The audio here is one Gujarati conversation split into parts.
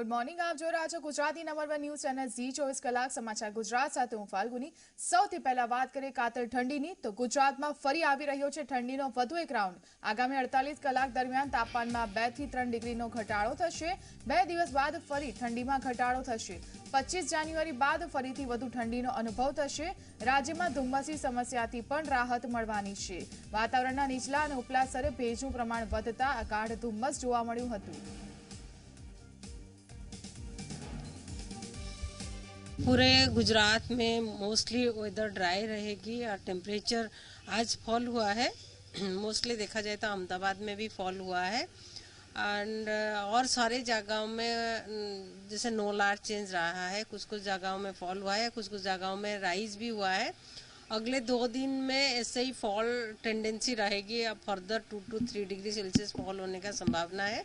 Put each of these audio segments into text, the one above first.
Good morning. આપ જોઈ રહ્યા છો Gujarati number 1 news channel Zee 24 કલાક સમાચાર ગુજરાત સાથે હું ફાલ્ગુની. સૌથી પહેલા વાત કરીએ કાતર ઠંડીની, તો ગુજરાતમાં ફરી આવી રહ્યો છે ઠંડીનો વધુ એક રાઉન્ડ. આગામી 48 કલાક દરમિયાન તાપમાનમાં 2 થી 3 ડિગ્રીનો ઘટાડો થશે. 2 દિવસ બાદ ફરી ઠંડીમાં ઘટાડો થશે. 25 જાન્યુઆરી બાદ ફરીથી વધુ ઠંડીનો અનુભવ થશે. રાજ્યમાં ધુમ્મસની સમસ્યાથી પણ રાહત મળવાની છે. વાતાવરણના નીચલા અને ઉપલા સ્તરે ભેજનું પ્રમાણ વધતા ગાઢ ધુમ્મસ જોવા મળ્યું હતું. पूरे गुजरात में मोस्टली वेदर ड्राई रहेगी और टेम्परेचर आज फॉल हुआ है. मोस्टली देखा जाए तो अहमदाबाद में भी फॉल हुआ है एंड और सारे जगहों में जैसे नोलार चेंज रहा है. कुछ कुछ जगहों में फॉल हुआ है, कुछ कुछ जगहों में राइज भी हुआ है. अगले 2 दिन में ऐसे ही फॉल टेंडेंसी रहेगी. अब further 2 to 3 degree Celsius fall होने का संभावना है.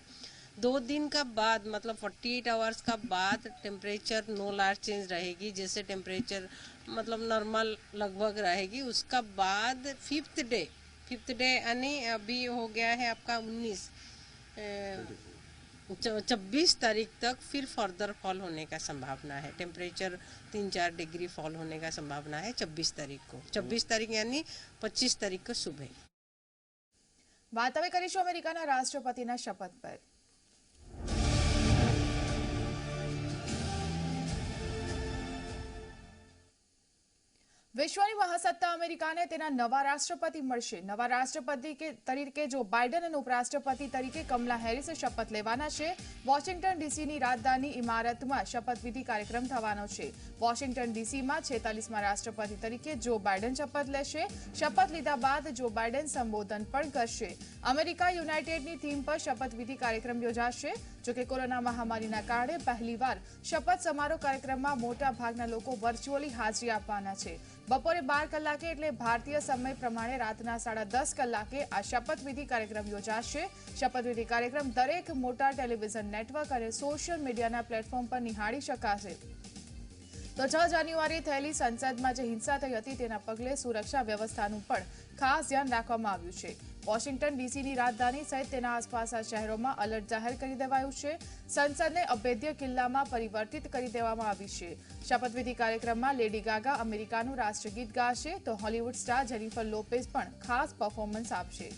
2 दिन का बाद मतलब 48 आवर्स का बाद टेम्परेचर नो लार चेंज रहेगी. जैसे टेम्परेचर मतलब नॉर्मल लगभग रहेगी. उसका बाद फिफ्थ डे यानी अभी हो गया है आपका 26 तारीख तक फिर फर्दर फॉल होने का संभावना है. टेम्परेचर 3-4 डिग्री फॉल होने का संभावना है 26 तारीख को. 26 तारीख यानी 25 तारीख को सुबह. बात હવે કરીશું અમેરિકાના રાષ્ટ્રપતિના શપથ પર. વિશ્વની મહાસત્તા અમેરિકાને તેના નવા રાષ્ટ્રપતિ મળશે. નવા રાષ્ટ્રપતિ તરીકે જો બાઇડન અને ઉપરાષ્ટ્રપતિ તરીકે કમલા હેરિસ શપથ લેવાના છે. વોશિંગ્ટન ડીસીની રાજધાની ઇમારતમાં શપથવિધિ કાર્યક્રમ થવાનો છે. વોશિંગ્ટન ડીસીમાં 46મા રાષ્ટ્રપતિ તરીકે જો બાઇડન શપથ લેશે. શપથ લીધા બાદ જો બાઇડન સંબોધન પણ કરશે. અમેરિકા યુનાઇટેડની થીમ પર શપથવિધિ કાર્યક્રમ યોજાશે. જોકે કોરોના મહામારીના કારણે પહેલીવાર શપથ સમારોહ કાર્યક્રમમાં મોટા ભાગના લોકો વર્ચ્યુઅલી હાજરી આપવાના છે. બપોરે 12 કલાકે એટલે ભારતીય સમય પ્રમાણે રાતના 10:30 કલાકે આ શપથવિધિ કાર્યક્રમ યોજાશે. શપથવિધિ કાર્યક્રમ દરેક મોટા ટેલિવિઝન નેટવર્ક અને સોશિયલ મીડિયાના પ્લેટફોર્મ પર નિહાળી શકાશે. તો 6 જાન્યુઆરીએ થયેલી સંસદમાં જે હિંસા થઈ હતી તેના પગલે સુરક્ષા વ્યવસ્થાનું પણ ખાસ ધ્યાન રાખવામાં આવ્યું છે. વોશિંગ્ટન ડીસીની રાજધાની સહિત તેના આસપાસના શહેરોમાં એલર્ટ જાહેર કરી દેવાયું છે. સંસદને અભેદ્ય કિલ્લામાં પરિવર્તિત કરી દેવામાં આવી છે. શપથવિધિ કાર્યક્રમમાં લેડી ગાગા અમેરિકાનું રાષ્ટ્રગીત ગાશે, તો હોલિવૂડ સ્ટાર જેનિફર લોપેઝ પણ ખાસ પરફોર્મન્સ આપશે.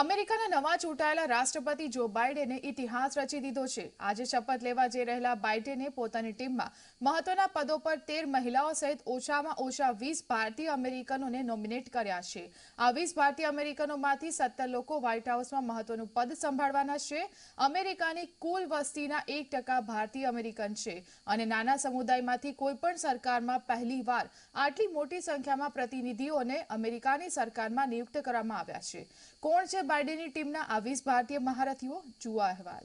અમેરિકાના નવા ચૂંટાયેલા રાષ્ટ્રપતિ જો બાઇડેને ઇતિહાસ રચી દીધો છે. આજે શપથ લેવા જઈ રહેલા બાઇડેને પોતાની ટીમમાં મહત્વના પદો પર 13 મહિલાઓ સહિત ઓછામાં ઓછા 20 ભારતીય અમેરિકનોને નોમિનેટ કર્યા છે. આ 20 ભારતીય અમેરિકનોમાંથી 17 લોકો વ્હાઇટ હાઉસમાં મહત્વનું પદ સંભાળવાના છે. અમેરિકાની કુલ વસ્તીના 1% ભારતીય અમેરિકન છે અને નાના સમુદાયમાંથી કોઈપણ સરકારમાં પહેલીવાર આટલી મોટી સંખ્યામાં પ્રતિનિધિઓને અમેરિકાની સરકારમાં નિયુક્ત કરવામાં આવ્યા છે. કોણ છે બાઇડેનની ટીમના આ 20 ભારતીય મહારથીઓ? જુઓ અહેવાલ.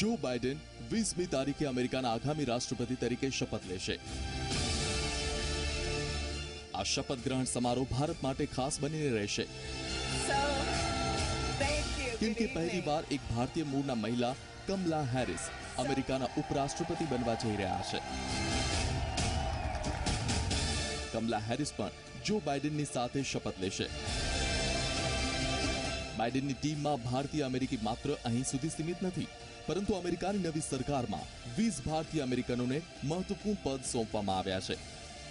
જો બાઇડન 20મી તારીખે અમેરિકાના આગામી રાષ્ટ્રપતિ તરીકે શપથ લેશે. આ શપથ ગ્રહણ સમારોહ ભારત માટે ખાસ બનીને રહેશે, કેમ કે પહેલીવાર એક ભારતીય મૂળના મહિલા કમલા હેરિસ અમેરિકાના ઉપરાષ્ટ્રપતિ બનવા જઈ રહ્યા છે. કમલા હેરિસ પણ જો બાઇડનની સાથે શપથ લેશે. બાઇડનની ટીમમાં ભારતીય અમેરિકી માત્ર અહીં સુધી સીમિત નથી, પરંતુ અમેરિકાની નવી સરકારમાં 20 ભારતીય અમેરિકનોને મહત્વપૂર્ણ પદ સોંપવામાં આવ્યા છે,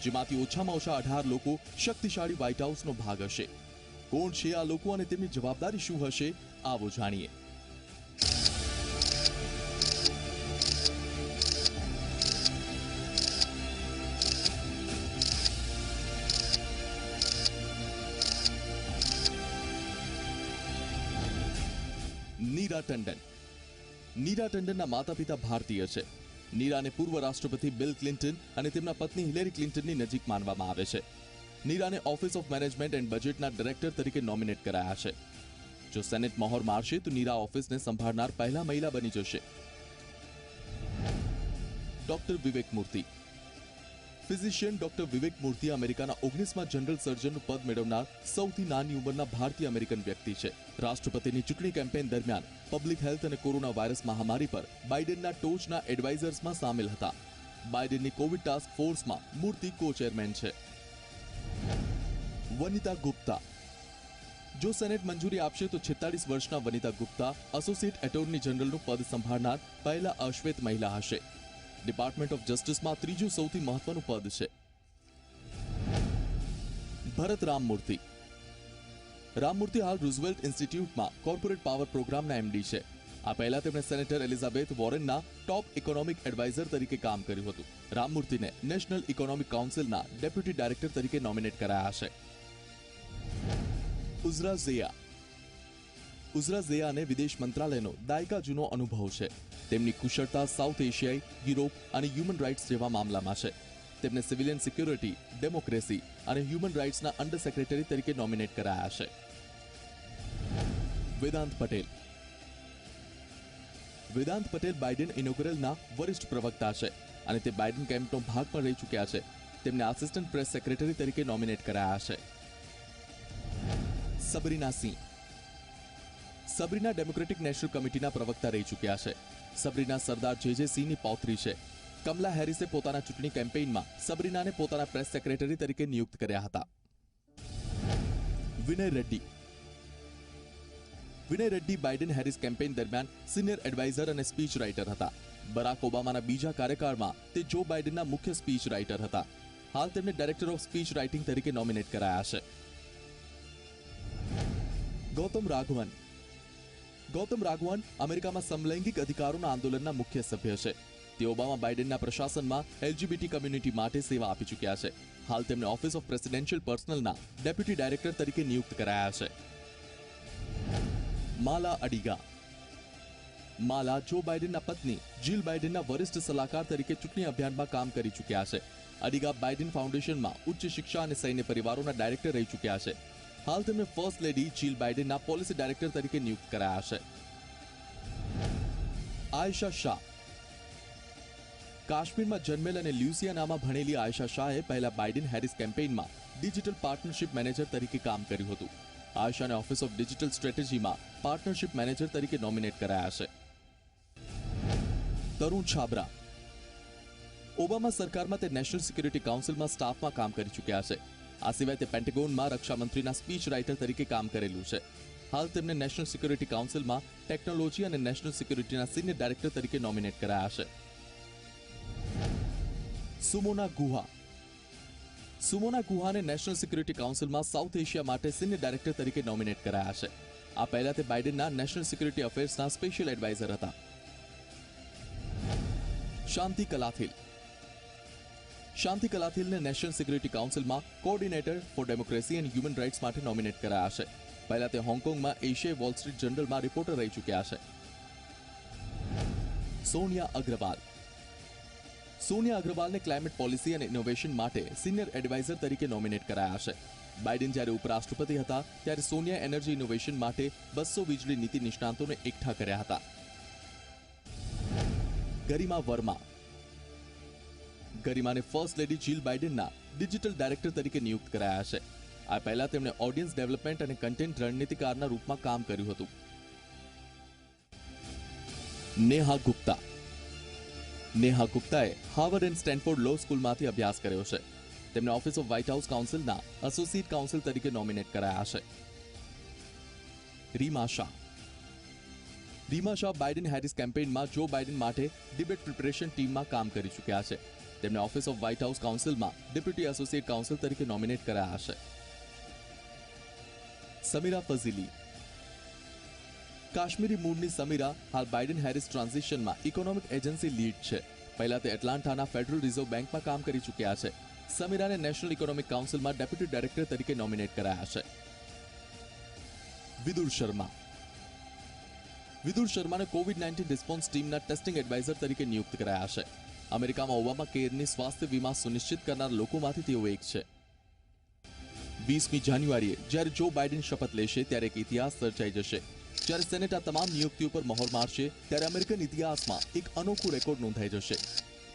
જેમાંથી ઓછામાં ઓછા 18 લોકો શક્તિશાળી વ્હાઇટ હાઉસનો ભાગ હશે. કોણ છે આ લોકો અને તેમની જવાબદારી શું હશે? આવો જાણીએ. નીરા ટંડન. નીરા ટંડનના માતા પિતા ભારતીય છે. નીરાને પૂર્વ રાષ્ટ્રપતિ બિલ ક્લિન્ટન અને તેમના પત્ની હિલેરી ક્લિન્ટનની નજીક માનવામાં આવે છે. નીરાને ઓફિસ ઓફ મેનેજમેન્ટ એન્ડ બજેટના ડાયરેક્ટર તરીકે નોમિનેટ કરાયા છે. જો સેનેટ મહોર મારશે તો નીરા ઓફિસને સંભાળનાર પહેલા મહિલા બની જશે. ડોક્ટર વિવેક મૂર્તિ. ફિઝિશિયન ડોક્ટર વિવેક મૂર્તિ અમેરિકાના 19મા જનરલ સર્જનનું પદ મેળવનાર સૌથી નાની ઉંમરના ભારતીય અમેરિકન વ્યક્તિ છે. રાષ્ટ્રપતિની ચૂંટણી કેમ્પેન દરમિયાન પબ્લિક હેલ્થ અને કોરોના વાયરસ મહામારી પર બાઇડનના ટોચના એડવાઇઝર્સમાં સામેલ હતા. બાઇડનની કોવિડ ટાસ્ક ફોર્સમાં મૂર્તિ કો ચેરમેન છે. વનિતા ગુપ્તા. જો સેનેટ મંજૂરી આપશે તો 46 વર્ષના વનિતા ગુપ્તા એસોસિએટ એટોર્ની જનરલનું પદ સંભાળનાર પહેલા અશ્વેત મહિલા હશે. ડિપાર્ટમેન્ટ ઓફ જસ્ટિસમાં ત્રીજું સૌથી મહત્વનું પદ છે. ભરત રામમૂર્તિ. રામમૂર્તિ હાલ રૂઝવેલ્ટ ઇન્સ્ટિટ્યૂટમાં કોર્પોરેટ પાવર પ્રોગ્રામના એમડી છે. આ પહેલા તેમણે સેનેટર એલિઝાબેથ વોરેનના ટોપ ઇકોનોમિક એડવાઇઝર તરીકે કામ કર્યું હતું. રામમૂર્તિને નેશનલ ઇકોનોમિક કાઉન્સિલના ડેપ્યુટી ડાયરેક્ટર તરીકે નોમિનેટ કરાયા છે. ઉઝરા ઝેયા. ઉઝરા ઝેયાને વિદેશ મંત્રાલયનો દાયકા જૂનો અનુભવ છે. તેમની કુશળતા સાઉથ એશિયાઈ, યુરોપ અને હ્યુમન રાઇટ્સ જેવા મામલામાં છે. તેમને સિવિલિયન સિક્યોરિટી, ડેમોક્રેસી અને હ્યુમન રાઇટ્સના અંડર સેક્રેટરી તરીકે નોમિનેટ કરાયા છે. વેદાંત પટેલ. વેદાંત પટેલ બાઇડન ઇનોગ્રલના વરિષ્ઠ પ્રવક્તા છે અને તે બાઇડન કેમ્પનો ભાગ પણ રહી ચૂક્યા છે. તેમને આસિસ્ટન્ટ પ્રેસ સેક્રેટરી તરીકે નોમિનેટ કરાયા છે. સબરીના સિંહ. સબરીના ડેમોક્રેટિક નેશનલ કમિટીના પ્રવક્તા રહી ચૂક્યા છે. સબરીના સરદાર જે સિંહની પૌત્રી છે. કમલા હેરિસે પોતાના ચૂંટણી કેમ્પેઇનમાં સબરીનાને પોતાના પ્રેસ સેક્રેટરી તરીકે નિયુક્ત કર્યા હતા. વિનય રેડ્ડી. વિનય રેડ્ડી બાઇડન હેરિસ કેમ્પેઇન દરમિયાન સિનિયર એડવાઇઝર અને સ્પીચ રાઇટર હતા. બરાક ઓબામાના બીજા કાર્યકાળમાં તે જો બાઇડનના મુખ્ય સ્પીચ રાઇટર હતા. હાલ તેમને ડાયરેક્ટર ઓફ સ્પીચ રાઇટિંગ તરીકે નોમિનેટ કરાયા છે. ગૌતમ રાઘવન. ગૌતમ રાઘવન અમેરિકામાં સમલૈંગિક અધિકારોના આંદોલનના મુખ્ય સભ્ય છે. તે ઓબામા બાઇડનના પ્રશાસનમાં એલજીબીટી કમ્યુનિટી માટે સેવા આપી ચૂક્યા છે. હાલ તેમને ઓફિસ ઓફ પ્રેસિડેન્શિયલ પર્સનલના ડેપ્યુટી ડાયરેક્ટર તરીકે નિયુક્ત કરાયા છે. માલા અડીગા. માલા જો બાઇડનના પત્ની જીલ બાઇડનના વરિષ્ઠ સલાહકાર તરીકે ચૂંટણી અભિયાનમાં કામ કરી ચૂક્યા છે. અડીગા બાઇડન ફાઉન્ડેશનમાં ઉચ્ચ શિક્ષા અને સૈન્ય પરિવારોના ડાયરેક્ટર રહી ચૂક્યા છે. હાલ તેમને ફર્સ્ટ લેડી જીલ બાઇડનના પોલિસી ડાયરેક્ટર તરીકે નિયુક્ત કરાયા છે. આયશા શાહ. કાશ્મીરમાં જન્મેલ અને લ્યુસિયાનામાં ભણેલી આયશા શાહે પહેલા બાઇડન હેરિસ કેમ્પેઇનમાં ડિજિટલ પાર્ટનરશિપ મેનેજર તરીકે કામ કર્યું હતું. આયશાને ઓફિસ ઓફ ડિજિટલ સ્ટ્રેટેજીમાં પાર્ટનરશિપ મેનેજર તરીકે નોમિનેટ કરાયા છે. તરુણ છાબરા. ઓબામા સરકારમાં તે નેશનલ સિક્યુરિટી કાઉન્સિલમાં સ્ટાફમાં કામ કરી ચૂક્યા છે. આ સિવાય તે પેન્ટેગોનમાં રક્ષામંત્રીના સ્પીચ રાઇટર તરીકે કામ કરેલું છે. હાલ તેમને નેશનલ સિક્યુરિટી કાઉન્સિલમાં ટેકનોલોજી અને નેશનલ સિક્યુરિટીના સિનિયર ડાયરેક્ટર તરીકે નોમિનેટ કરાયા છે. સુમોના ગુહા. સુમોના ગુહાને નેશનલ સિક્યુરિટી કાઉન્સિલમાં સાઉથ એશિયા માટે સિનિયર ડાયરેક્ટર તરીકે નોમિનેટ કરાયા છે. આ પહેલા તે બાઇડનના નેશનલ સિક્યુરિટી અફેર્સના સ્પેશિયલ એડવાઇઝર હતા. શાંતિ કલાથિલ. શાંતિ કલાથિલને નેશનલ સિક્યુરિટી કાઉન્સિલમાં coordinator for democracy and human rights માટે નોમિનેટ કરાયા છે. પહેલા તે હોંગકોંગમાં એશિયાઈ વોલ સ્ટ્રીટ જર્નલમાં રિપોર્ટર રહી ચૂક્યા છે. સોનિયા અગ્રવાલ. સોનિયા અગ્રવાલને ક્લાઇમેટ પોલિસી અને ઇનોવેશન માટે સિનિયર એડવાઇઝર તરીકે નોમિનેટ કરાયા છે. બાઇડન જ્યારે ઉપરાષ્ટ્રપતિ હતા ત્યારે સોનિયા એનર્જી ઇનોવેશન માટે 200 વીજળી નીતિ નિષ્ણાંતોને એકઠા કર્યા હતા. ગરિમા વર્મા. ગરિમાને ફર્સ્ટ લેડી જીલ બાઇડનના ડિજિટલ ડાયરેક્ટર તરીકે નિયુક્ત કરાયા છે. આ પહેલા તેમણે ઓડિયન્સ ડેવલપમેન્ટ અને કન્ટેન્ટ રણનીતિકારના રૂપમાં કામ કર્યું હતું. નેહા ગુપ્તા. નેહા ગુપ્તાએ હાર્વર્ડ એન્ડ સ્ટેનફોર્ડ લો સ્કૂલમાંથી અભ્યાસ કર્યો છે. તેમને ઓફિસ ઓફ વ્હાઇટ હાઉસ કાઉન્સિલના એસોસિએટ કાઉન્સિલ તરીકે નોમિનેટ કરાયા છે. રીમા શાહ. રીમા શાહ બાઇડન હેરિસ કેમ્પેઇનમાં જો બાઇડન માટે ડિબેટ પ્રિપરેશન ટીમમાં કામ કરી ચૂક્યા છે. તેમને ઓફિસ ઓફ વ્હાઇટ હાઉસ કાઉન્સિલમાં ડેપ્યુટી એસોસિએટ કાઉન્સિલ તરીકે નોમિનેટ કરાયા છે. સમીરા ફઝીલી. કાશ્મીરી મૂળની સમીરા હાલ બાઇડન હેરિસ ટ્રાન્ઝિશનમાં ઇકોનોમિક એજન્સી લીડ છે. પહેલા તે એટલાન્ટાના ફેડરલ રિઝર્વ બેંકમાં કામ કરી ચૂક્યા છે. સમીરાને નેશનલ ઇકોનોમિક કાઉન્સિલમાં ડેપ્યુટી ડાયરેક્ટર તરીકે નોમિનેટ કરાયા છે. વિદુર શર્મા. વિદુર શર્માને કોવિડ-19 રિસ્પોન્સ ટીમના ટેસ્ટિંગ એડવાઇઝર તરીકે નિયુક્ત કરાયા છે. અમેરિકામાં ઓબામા કેરની સ્વાસ્થ્ય વીમા સુનિશ્ચિત કરનાર લોકોમાંથી તેઓ એક છે. 20મી જાન્યુઆરીએ જ્યારે જો બાઇડન શપથ લેશે ત્યારે એક ઇતિહાસ સર્જાઈ જશે. જ્યારે સેનેટ આ તમામ નિયુક્તિઓ પર મહોર મારશે ત્યારે અમેરિકન ઇતિહાસમાં એક અનોખું રેકોર્ડ નોંધાઈ જશે.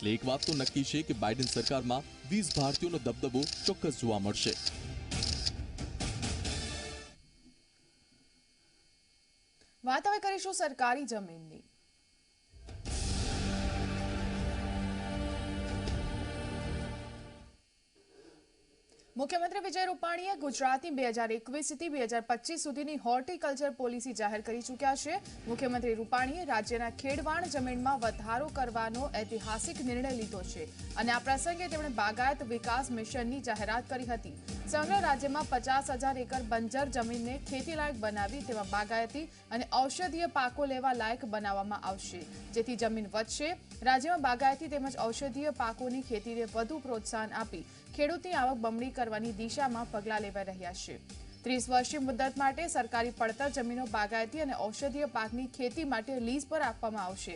એટલે એક વાત તો નક્કી છે કે બાઇડન સરકારમાં 20 ભારતીયોનો દબદબો ચોક્કસ જોવા મળશે. વાત હવે કરીશું સરકારી જમીનની. મુખ્યમંત્રી વિજય રૂપાણીએ ગુજરાતની 2021 થી 2025 સુધીની હોર્ટિકલ્ચર પોલિસી જાહેર કરી ચૂક્યા છે. મુખ્યમંત્રી રૂપાણીએ રાજ્યના ખેડવાણ જમીનમાં વધારો કરવાનો ઐતિહાસિક નિર્ણય લીધો છે અને આ પ્રસંગે તેમણે બાગાયત વિકાસ મિશનની જાહેરાત કરી હતી. સમગ્ર રાજ્યમાં 50,000 એકર બંજર જમીનને ખેતીલાયક બનાવી તેમાં બાગાયતી અને ઔષધીય પાકો લેવા લાયક બનાવવામાં આવશે, જેથી જમીન વધશે. રાજ્યમાં બાગાયતી તેમજ ઔષધીય પાકોની ખેતીને વધુ પ્રોત્સાહન આપી ખેડૂતની આવક બમણી કરવાની દિશામાં પગલાં લેવાઈ રહ્યા છે. 30 વર્ષની મુદ્દત માટે સરકારી પડતર જમીનો બાગાયતી અને ઔષધીય પાકની ખેતી માટે લીઝ પર આપવામાં આવશે.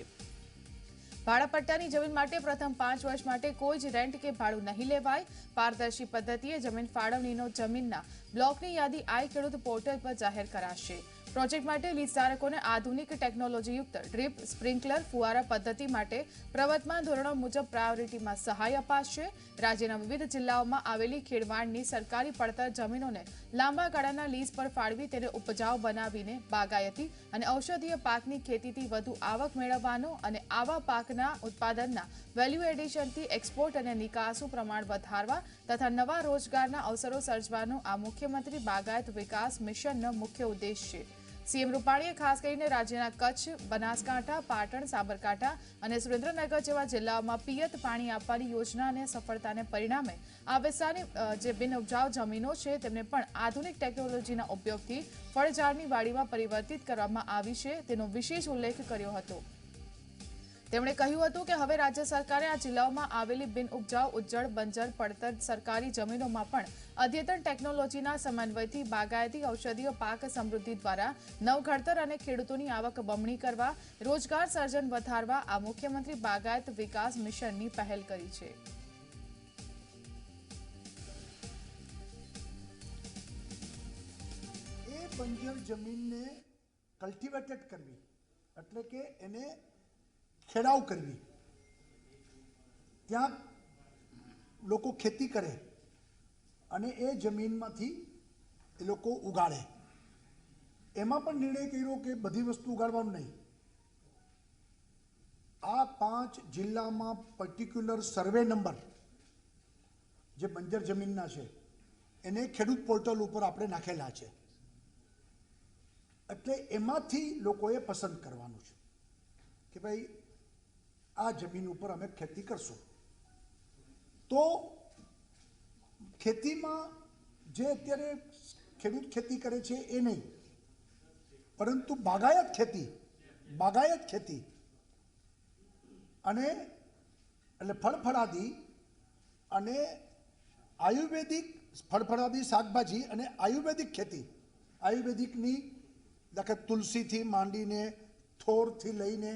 ભાડાપટ્ટાની જમીન માટે પ્રથમ 5 વર્ષ માટે કોઈ જ રેન્ટ કે ભાડું નહીં લેવાય. પારદર્શી પદ્ધતિએ જમીન ફાળવણીનો જમીનના બ્લોકની યાદી આઈ ખેડૂત પોર્ટલ પર જાહેર કરાશે. પ્રોજેક્ટ માટે લીઝધારકોને આધુનિક ટેકનોલોજીયુક્ત ડ્રીપ, સ્પ્રિંકલર, ફુવારા પદ્ધતિ માટે પ્રવર્તમાન ધોરણો મુજબ પ્રાયોરિટીમાં સહાય અપાશે. રાજ્યના વિવિધ જિલ્લાઓમાં આવેલી ખેડવાણની સરકારી પડતર જમીનોને લાંબા ગાળાના લીઝ પર ફાળવી તેને ઉપજાઉ બનાવીને બાગાયતી અને ઔષધીય પાકની ખેતીથી વધુ આવક મેળવવાનો અને આવા પાકના ઉત્પાદનના વેલ્યુ એડિશનથી એક્સપોર્ટ અને નિકાસનું પ્રમાણ વધારવા તથા નવા રોજગારના અવસરો સર્જવાનો આ મુખ્યમંત્રી બાગાયત વિકાસ મિશનનો મુખ્ય ઉદ્દેશ છે. સીએમ રૂપાણીએ ખાસ કરીને રાજ્યના કચ્છ, બનાસકાંઠા, પાટણ, સાબરકાંઠા અને સુરેન્દ્રનગર જેવા જિલ્લાઓમાં પિયત પાણી આપવાની યોજના અને સફળતાને પરિણામે આ વિસ્તારની જે બિનઉપજાઉ જમીનો છે તેમને પણ આધુનિક ટેકનોલોજીના ઉપયોગથી ફળઝાડની વાડીમાં પરિવર્તિત કરવામાં આવી છે તેનો વિશેષ ઉલ્લેખ કર્યો હતો. તેમણે કહ્યું હતું કે હવે રાજ્ય સરકારે આ જિલ્લાઓમાં આવેલી બિનઉપજાઉ, ઉજ્જડ, બંજર, પડતર સરકારી જમીનોમાં પણ અદ્યતન ટેકનોલોજીના સમન્વયથી બાગાયતી ઔષધીય પાક સમૃદ્ધિ દ્વારા નવઘડતર અને ખેડૂતોની આવક બમણી કરવા, રોજગાર સર્જન વધારવા આ મુખ્યમંત્રી બાગાયત વિકાસ મિશનની પહેલ કરી છે. એ બંજર જમીનને કલ્ટિવેટેડ કરવી એટલે કે એને ખેડાવ કરવી, ત્યાં લોકો ખેતી કરે અને એ જમીનમાંથી એ લોકો ઉગાડે. એમાં પણ નિર્ણય કર્યો કે બધી વસ્તુ ઉગાડવાનું નહીં. આ 5 જિલ્લામાં પર્ટિક્યુલર સર્વે નંબર જે બંજર જમીનના છે એને ખેડૂત પોર્ટલ ઉપર આપણે નાખેલા છે. એટલે એમાંથી લોકોએ પસંદ કરવાનું છે કે ભાઈ આ જમીન ઉપર અમે ખેતી કરશું. તો ખેતીમાં જે અત્યારે ખેડૂત ખેતી કરે છે એ નહીં, પરંતુ બાગાયત ખેતી અને એટલે ફળફળાદી અને આયુર્વેદિક ફળફળાદી શાકભાજી અને આયુર્વેદિક ખેતી, આયુર્વેદિકની દાખલા તુલસીથી માંડીને થોરથી લઈને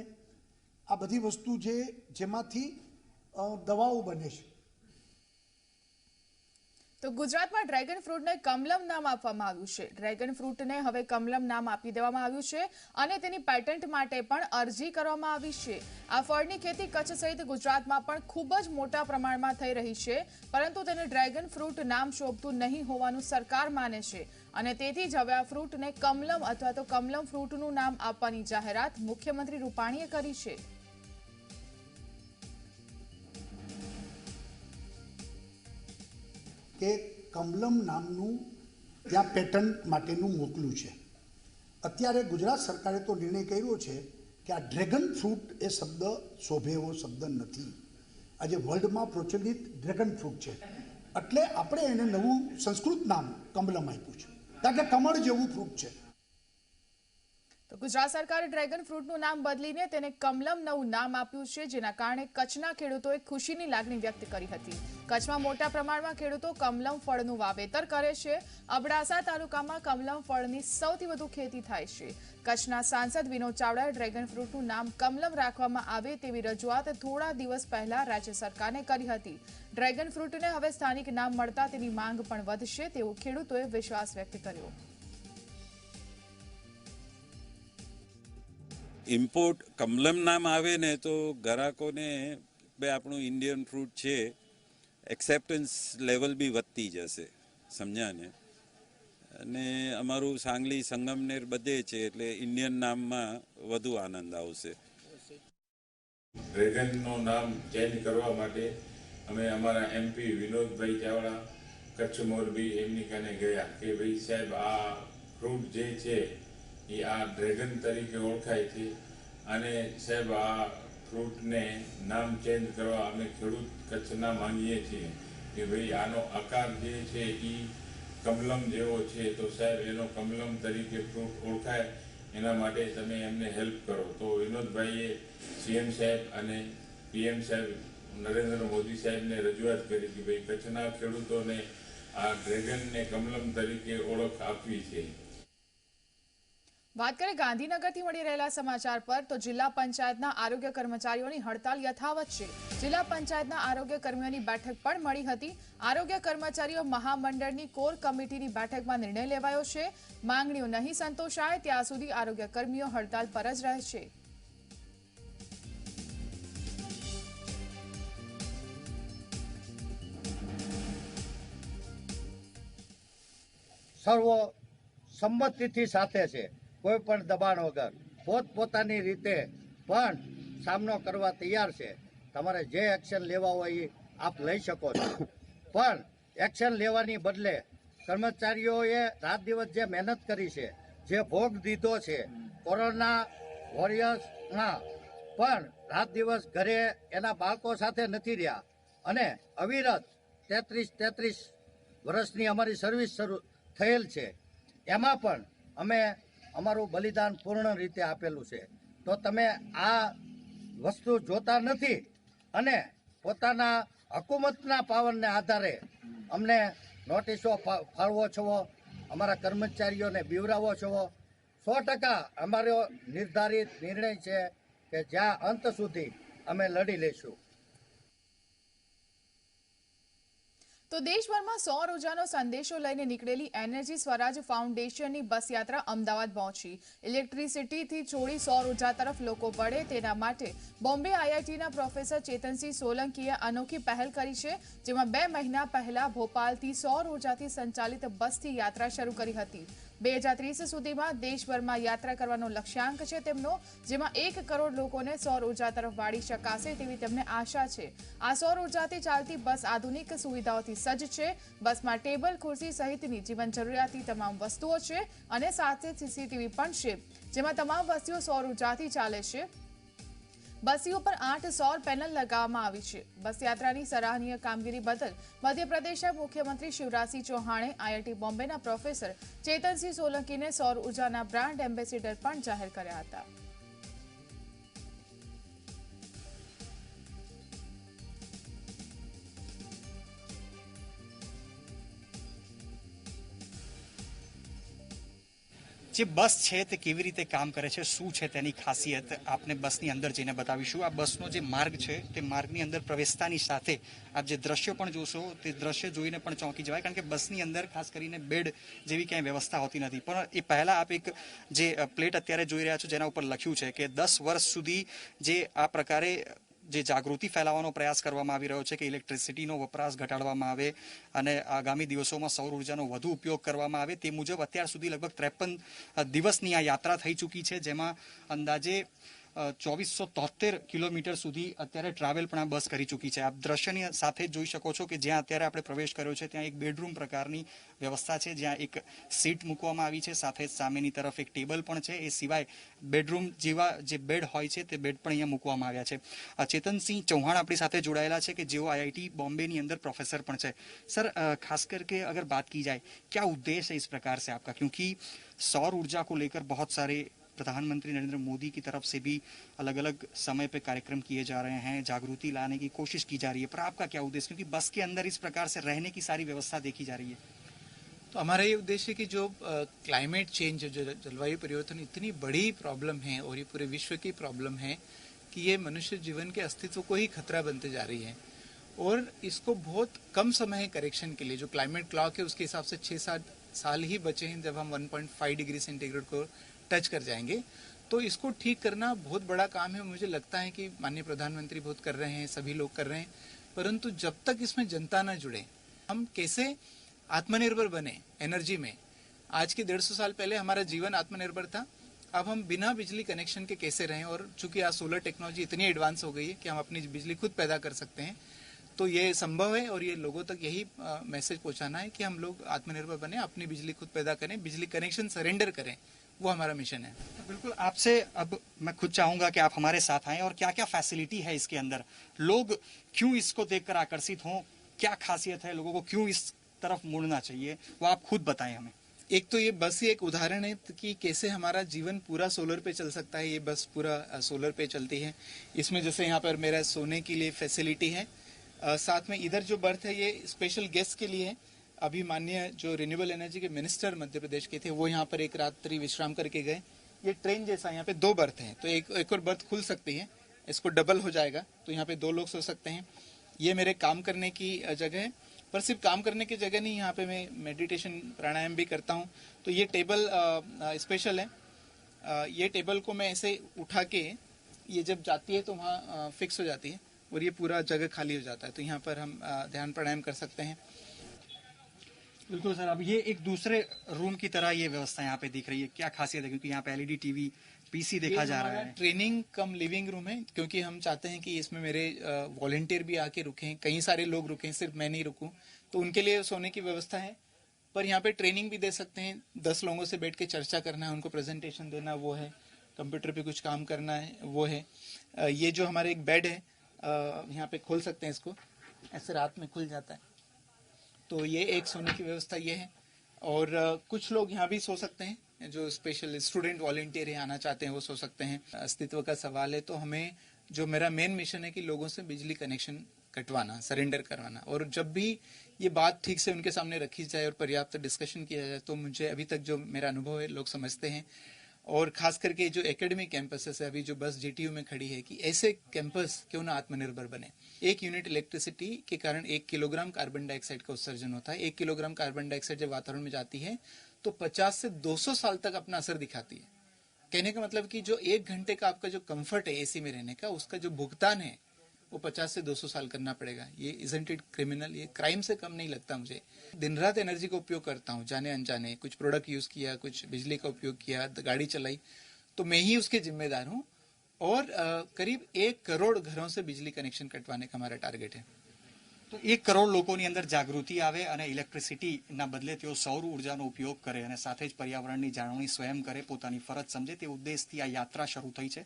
આ બધી વસ્તુ જેમાંથી દવાઓ બને છે. તો ગુજરાતમાં ડ્રેગન ફ્રૂટને કમલમ નામ આપવામાં આવ્યું છે. ડ્રેગન ફ્રૂટને હવે કમલમ નામ આપી દેવામાં આવ્યું છે અને તેની પેટન્ટ માટે પણ અરજી કરવામાં આવી છે. આ ફળની ખેતી કચ્છ સહિત ગુજરાતમાં પણ ખૂબ જ મોટા પ્રમાણમાં થઈ રહી છે, પરંતુ તેને ડ્રેગન ફ્રૂટ નામ શોભતું નહીં હોવાનું સરકાર માને છે અને તેથી જ હવે આ ફ્રૂટને કમલમ અથવા તો કમલમ ફ્રૂટનું નામ આપવાની જાહેરાત મુખ્યમંત્રી રૂપાણીએ કરી છે. કે કમલમ નામનું ત્યાં પેટન્ટ માટેનું મોકલું છે. અત્યારે ગુજરાત સરકારે તો નિર્ણય કર્યો છે કે આ ડ્રેગન ફ્રૂટ એ શબ્દ શોભે એવો શબ્દ નથી. આજે વર્લ્ડમાં પ્રચલિત ડ્રેગન ફ્રૂટ છે એટલે આપણે એને નવું સંસ્કૃત નામ કમલમ આપ્યું છે, કારણ કે કમળ જેવું ફ્રૂટ છે. તો ગુજરાત સરકારે ડ્રેગન ફ્રૂટનું નામ બદલીને તેને કમલમ નવું નામ આપ્યું છે, જેના કારણે કચ્છના ખેડૂતોએ ખુશીની લાગણી વ્યક્ત કરી હતી. કચ્છમાં મોટા પ્રમાણમાં ખેડૂતો કમલમ ફળનું વાવેતર કરે છે. અબડાસા તાલુકામાં કમલમ ફળની સૌથી વધુ ખેતી થાય છે. કચ્છના સાંસદ વિનોદ ચાવડાએ ડ્રેગન ફ્રૂટનું નામ કમલમ રાખવામાં આવે તેવી રજૂઆત થોડા દિવસ પહેલા રાજ્ય સરકારને કરી હતી. ડ્રેગન ફ્રૂટને હવે સ્થાનિક નામ મળતા તેની માંગ પણ વધશે તેવો ખેડૂતોએ વિશ્વાસ વ્યક્ત કર્યો. ઇમ્પોર્ટ કમલમ નામ આવે ને તો ગ્રાહકોને ભાઈ આપણું ઇન્ડિયન ફ્રૂટ છે, એક્સેપ્ટન્સ લેવલ બી વધતી જશે, સમજ્યા ને. અને અમારું સાંગલી સંગમનેર બધે છે એટલે ઇન્ડિયન નામમાં વધુ આનંદ આવશે. ડ્રેગનનું નામ ચેન્જ કરવા માટે અમે અમારા MP વિનોદભાઈ ચાવડા કચ્છ મોરબી એમની કને ગયા કે ભાઈ સાહેબ આ ફ્રૂટ જે છે એ આ ડ્રેગન તરીકે ઓળખાય છે અને સાહેબ આ ફ્રૂટને નામ ચેન્જ કરવા અમે ખેડૂત કચ્છના માંગીએ છીએ કે ભાઈ આનો આકાર જે છે એ કમલમ જેવો છે, તો સાહેબ એનો કમલમ તરીકે ફ્રૂટ ઓળખાય એના માટે તમે એમને હેલ્પ કરો. તો વિનોદભાઈએ CM સાહેબ અને PM સાહેબ નરેન્દ્ર મોદી સાહેબને રજૂઆત કરી કે ભાઈ કચ્છના ખેડૂતોને આ ડ્રેગનને કમલમ તરીકે ઓળખ આપવી છે. વાત કરીએ ગાંધીનગરથી મળી રહેલા સમાચાર પર, તો જિલ્લા પંચાયતના આરોગ્ય કર્મચારીઓની હડતાલ યથાવત છે. જિલ્લા પંચાયતના આરોગ્ય કર્મીઓની બેઠક પણ મળી હતી. આરોગ્ય કર્મચારીઓ મહામંડળની કોર કમિટીની બેઠકમાં નિર્ણય લેવાયો છે. માંગણીઓ નહીં સંતોષાય ત્યાં સુધી આરોગ્ય કર્મીઓ હડતાલ પર જ રહેશે. સર્વ સંમતિથી સાથે છે, કોઈ પણ દબાણ વગર પોતપોતાની રીતે પણ સામનો કરવા તૈયાર છે. તમારે જે એક્શન લેવા હોય એ આપ લઈ શકો છો, પણ એક્શન લેવાની બદલે કર્મચારીઓએ રાત દિવસ જે મહેનત કરી છે, જે ભોગ દીધો છે, કોરોના વોરિયર્સમાં પણ રાત દિવસ ઘરે એના બાળકો સાથે નથી રહ્યા અને અવિરત 33 વર્ષની અમારી સર્વિસ શરૂ થયેલ છે, એમાં પણ અમે અમારું બલિદાન પૂર્ણ રીતે આપેલું છે. તો તમે આ વસ્તુ જોતા નથી અને પોતાના હુકુમતના પાવરને આધારે અમને નોટિસો ફાળવો છો, અમારા કર્મચારીઓને બીવરાવો છો. 100% અમારો નિર્ધારિત નિર્ણય છે કે જ્યાં અંત સુધી અમે લડી લઈશું. તો દેશભરમાં સૌર ઉર્જાનો સંદેશો લઈને નીકળેલી એનર્જી સ્વરાજ ફાઉન્ડેશનની બસ યાત્રા અમદાવાદ પહોંચી. ઇલેક્ટ્રિસિટીથી છોડી સૌર ઉર્જા તરફ લોકો વળે તેના માટે બોમ્બે IITના પ્રોફેસર ચેતનસિંહ સોલંકીએ અનોખી પહેલ કરી છે, જેમાં 2 મહિના પહેલા ભોપાલથી સૌર ઉર્જાથી સંચાલિત બસથી યાત્રા શરૂ કરી હતી. 2030 સુધીમાં દેશભરમાં યાત્રા કરવાનો લક્ષ્યાંક છે તેમનો, જેમાં 1 કરોડ લોકોને સૌર ઉર્જા તરફ વાળી શકાશે તેવી તેમને આશા છે. આ સૌર ઉર્જાથી ચાલતી બસ આધુનિક સુવિધાઓથી સજ્જ છે. બસમાં ટેબલ, ખુરશી સહિતની જીવન જરૂરિયાતની તમામ વસ્તુઓ છે અને સાથે CCTV પણ છે, જેમાં તમામ વસ્તુઓ સૌર ઉર્જાથી ચાલે છે. બસી ઉપર 8 સૌર પેનલ લગાવવામાં આવી છે. બસ યાત્રાની સરાહનીય કામગીરી બદલ મધ્યપ્રદેશના મુખ્યમંત્રી શિવરાજસિંહ ચૌહાણે IIT બોમ્બેના પ્રોફેસર ચેતનસિંહ સોલંકીને સૌર ઉર્જાના બ્રાન્ડ એમ્બેસેડર પણ જાહેર કર્યા હતા. જે બસ છે તે કેવી રીતે કામ કરે છે, શું છે તેની ખાસિયત આપને બસની અંદર જઈને બતાવીશું. આ બસનો જે માર્ગ છે તે માર્ગની અંદર પ્રવેશતાની સાથે આપ જે દ્રશ્યો પણ જોશો તે દ્રશ્ય જોઈને પણ ચોંકી જવાય, કારણ કે બસની અંદર ખાસ કરીને બેડ જેવી ક્યાંય વ્યવસ્થા હોતી નથી. પણ એ પહેલાં આપ એક જે પ્લેટ અત્યારે જોઈ રહ્યા છો જેના ઉપર લખ્યું છે કે 10 વર્ષ સુધી જે આ પ્રકારે જે જાગૃતિ ફેલાવવાનો પ્રયાસ કરવામાં આવી રહ્યો છે કે ઇલેક્ટ્રિસિટીનો વપરાશ ઘટાડવામાં આવે અને આગામી દિવસોમાં સૌર ઉર્જાનો વધુ ઉપયોગ કરવામાં આવે, તે મુજબ અત્યાર સુધી લગભગ 53 દિવસની આ યાત્રા થઈ ચૂકી છે, જેમાં અંદાજે 2473 કિલોમીટર સુધી અત્યારે ટ્રાવેલ પણ આ બસ કરી ચૂકી છે. આપ દ્રશ્યની સાથે જોઈ શકો છો કે જ્યાં અત્યારે આપણે પ્રવેશ કર્યો છે ત્યાં એક બેડરૂમ પ્રકારની વ્યવસ્થા છે, જ્યાં એક સીટ મૂકવામાં આવી છે, સાથે સામેની તરફ એક ટેબલ પણ છે. એ સિવાય બેડરૂમ જેવા જે બેડ હોય છે તે બેડ પણ અહીંયા મૂકવામાં આવ્યા છે. ચેતનસિંહ ચૌહાણ આપણી સાથે જોડાયેલા છે કે જેઓ IIT बॉम्बे अंदर प्रोफेसर पण है. सर खास करके अगर बात की जाए क्या उद्देश्य है इस प्रकार से आपका, क्योंकि सौर ऊर्जा को लेकर बहुत सारे प्रधानमंत्री नरेंद्र मोदी की तरफ से भी अलग अलग समय पे कार्यक्रम किए जा रहे हैं, जागृति लाने की कोशिश की जा रही है, पर आपका क्या उद्देश्य, क्योंकि बस के अंदर इस प्रकार से रहने की सारी व्यवस्था देखी जा रही है? तो हमारा ये उद्देश्य है कि जो क्लाइमेट चेंज, जो जलवायु परिवर्तन इतनी बड़ी प्रॉब्लम है और ये पूरे विश्व की प्रॉब्लम है कि ये मनुष्य जीवन के अस्तित्व को ही खतरा बनते जा रही है, और इसको बहुत कम समय है करेक्शन के लिए. जो क्लाइमेट क्लॉक है उसके हिसाब से 6-7 साल ही बचे हैं जब हम 1.5 डिग्री सेंटीग्रेड को टच कर जाएंगे. तो इसको ठीक करना बहुत बड़ा काम है। मुझे लगता है कि माननीय प्रधानमंत्री बहुत कर रहे हैं, सभी लोग कर रहे हैं, परंतु जब तक इसमें जनता न जुड़े, हम कैसे आत्मनिर्भर बने एनर्जी में। आज के 150 साल पहले हमारा जीवन आत्मनिर्भर था, अब हम बिना बिजली कनेक्शन के कैसे रहें। और चूंकि आज सोलर टेक्नोलॉजी इतनी एडवांस हो गई है कि हम अपनी बिजली खुद पैदा कर सकते हैं, तो ये संभव है। और ये लोगों तक यही मैसेज पहुंचाना है कि हम लोग आत्मनिर्भर बने, अपनी बिजली खुद पैदा करें, बिजली कनेक्शन सरेंडर करें, वो हमारा मिशन है। बिल्कुल, आपसे अब मैं खुद चाहूंगा कि आप हमारे साथ आएं और क्या क्या फैसिलिटी है इसके अंदर, लोग क्यों इसको देखकर आकर्षित हों, क्या खासियत है, लोगों को क्यों इस तरफ मुड़ना चाहिए, वो आप खुद बताएं हमें। एक तो ये बस ही एक उदाहरण है कि कैसे हमारा जीवन पूरा सोलर पे चल सकता है। ये बस पूरा सोलर पे चलती है। इसमें जैसे यहाँ पर मेरा सोने के लिए फैसिलिटी है, साथ में इधर जो बर्थ है ये स्पेशल गेस्ट के लिए है। अभी माननीय जो रिन्यूएबल एनर्जी के मिनिस्टर मध्य प्रदेश के थे, वो यहाँ पर एक रात्रि विश्राम करके गए। ये ट्रेन जैसा यहाँ पे 2 बर्थ हैं, तो एक और बर्थ खुल सकती है, इसको डबल हो जाएगा, तो यहाँ पे 2 लोग सो सकते हैं। ये मेरे काम करने की जगह है, पर सिर्फ काम करने की जगह नहीं, यहाँ पे मैं मेडिटेशन प्राणायाम भी करता हूँ। तो ये टेबल स्पेशल है। ये टेबल को मैं ऐसे उठा के, ये जब जाती है तो वहाँ फिक्स हो जाती है और ये पूरा जगह खाली हो जाता है, तो यहाँ पर हम ध्यान प्राणायाम कर सकते हैं। बिल्कुल सर, अब ये एक दूसरे रूम की तरह ये व्यवस्था यहाँ पे दिख रही है, क्या खासियत है? क्योंकि यहाँ पे एलईडी टीवी, पीसी देखा जा रहा है। ट्रेनिंग कम लिविंग रूम है, क्योंकि हम चाहते हैं कि इसमें मेरे वॉलंटियर भी आके रुकें, कई सारे लोग रुकें, सिर्फ मैं नहीं रुकूं, तो उनके लिए सोने की व्यवस्था है। पर यहाँ पे ट्रेनिंग भी दे सकते हैं, 10 लोगों से बैठ के चर्चा करना है, उनको प्रेजेंटेशन देना वो है, कंप्यूटर पे कुछ काम करना है वो है। ये जो हमारे एक बेड है, यहाँ पे खोल सकते हैं, इसको ऐसे रात में खुल जाता है, तो ये एक सोने की व्यवस्था ये है। और कुछ लोग यहाँ भी सो सकते हैं, जो स्पेशल स्टूडेंट वॉलंटियर आना चाहते हैं वो सो सकते हैं। अस्तित्व का सवाल है, तो हमें जो मेरा मेन मिशन है कि लोगों से बिजली कनेक्शन कटवाना, सरेंडर करवाना। और जब भी ये बात ठीक से उनके सामने रखी जाए और पर्याप्त डिस्कशन किया जाए, तो मुझे अभी तक जो मेरा अनुभव है लोग समझते हैं। और खास करके जो एकेडमिक कैंपसेस है, अभी जो बस जीटीयू में खड़ी है, कि ऐसे कैंपस क्यों ना आत्मनिर्भर बने। 1 यूनिट इलेक्ट्रिसिटी के कारण 1 किलोग्राम कार्बन डाइऑक्साइड का उत्सर्जन होता है। 1 किलोग्राम कार्बन डाइऑक्साइड जब वातावरण में जाती है तो 50 से 200 साल तक अपना असर दिखाती है। कहने का मतलब कि जो 1 घंटे का आपका जो कंफर्ट है एसी में रहने का, उसका जो भुगतान है वो 50 से 200 साल करना पड़ेगा। ये इजंट इट क्रिमिनल? ये क्राइम से कम नहीं लगता मुझे। दिन रात एनर्जी का उपयोग करता हूँ, जाने अनजाने, कुछ प्रोडक्ट यूज किया, कुछ बिजली का उपयोग किया, गाड़ी चलाई, तो मैं ही उसके जिम्मेदार हूँ। और करीब 1 करोड़ घरों से बिजली कनेक्शन कटवाने का हमारा टारगेट है। તો 1 કરોડ લોકોની અંદર જાગૃતિ આવે અને ઇલેક્ટ્રિસિટીના બદલે તેઓ સૌર ઉર્જાનો ઉપયોગ કરે અને સાથે જ પર્યાવરણની જાળવણી સ્વયં કરે, પોતાની ફરજ સમજે, તે ઉદ્દેશથી આ યાત્રા શરૂ થઈ છે।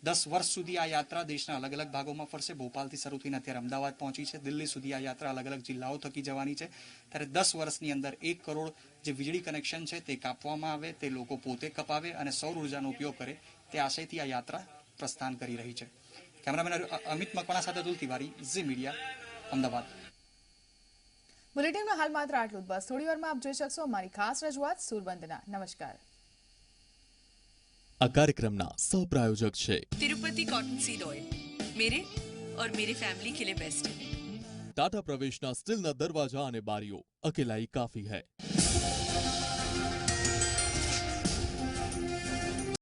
10 વર્ષ સુધી આ યાત્રા દેશના અલગ અલગ ભાગોમાં ફરશે। ભોપાલથી શરૂ થઈને અત્યારે અમદાવાદ પહોંચી છે, દિલ્હી સુધી આ યાત્રા અલગ અલગ જિલ્લાઓ થકી જવાની છે। ત્યારે 10 વર્ષની અંદર 1 કરોડ જે વીજળી કનેક્શન છે તે કાપવામાં આવે, તે લોકો પોતે કપાવે અને સૌર ઉર્જાનો ઉપયોગ કરે, તે આશયથી આ યાત્રા પ્રસ્થાન કરી રહી છે। કેમેરામેન અમિત મકવાણા સાથે અતુલ તિવારી, ઝી મીડિયા, અમદાવાદ। બુલેટિનમાં હાલ માત્ર આટલું જ। બસ થોડી વારમાં આપ જોઈ શકશો અમારી ખાસ રજૂઆત સૂરબંધના। નમસ્કાર। આ કાર્યક્રમના સહપ્રાયોજક છે तिरुपति कॉटन सीड ऑयल, मेरे और मेरी फैमिली के लिए बेस्ट है। ટાટા પ્રવેશના સ્ટીલના દરવાજા અને બારીઓ, અકેલાઈ કાફી હૈ।